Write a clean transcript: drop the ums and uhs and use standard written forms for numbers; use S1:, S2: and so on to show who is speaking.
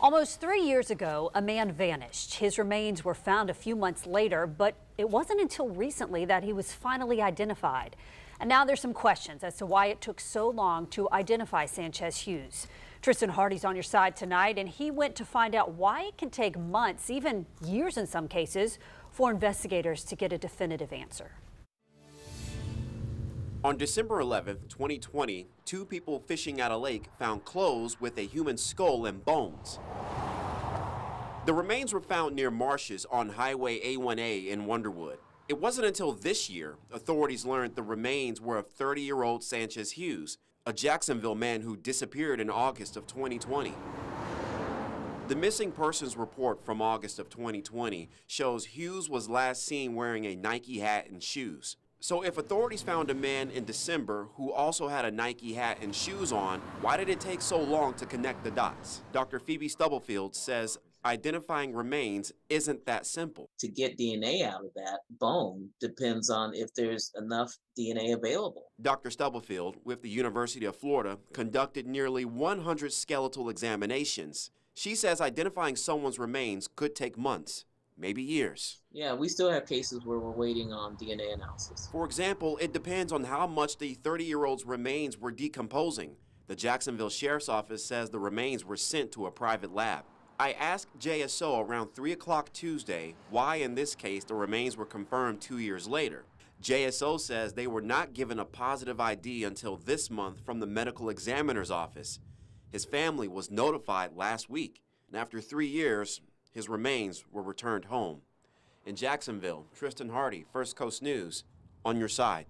S1: Almost 3 years ago, a man vanished. His remains were found a few months later, but it wasn't until recently that he was finally identified. And now there's some questions as to why it took so long to identify Sanchez Hughes. Tristan Hardy's on your side tonight, and he went to find out why it can take months, even years in some cases, for investigators to get a definitive answer.
S2: On December 11th, 2020, two people fishing at a lake found clothes with a human skull and bones. The remains were found near marshes on Highway A1A in Wonderwood. It wasn't until this year authorities learned the remains were of 30-year-old Sanchez Hughes, a Jacksonville man who disappeared in August of 2020. The missing persons report from August of 2020 shows Hughes was last seen wearing a Nike hat and shoes. So if authorities found a man in December who also had a Nike hat and shoes on, why did it take so long to connect the dots? Dr. Phoebe Stubblefield says identifying remains isn't that simple.
S3: To get DNA out of that bone depends on if there's enough DNA available.
S2: Dr. Stubblefield, with the University of Florida, conducted nearly 100 skeletal examinations. She says identifying someone's remains could take months, maybe years.
S3: Yeah, we still have cases where we're waiting on DNA analysis.
S2: For example, it depends on how much the 30-year-old's remains were decomposing. The Jacksonville Sheriff's Office says the remains were sent to a private lab. I asked JSO around 3 o'clock Tuesday why in this case the remains were confirmed 2 years later. JSO says they were not given a positive ID until this month from the medical examiner's office. His family was notified last week, and after 3 years, his remains were returned home. In Jacksonville, Tristan Hardy, First Coast News, on your side.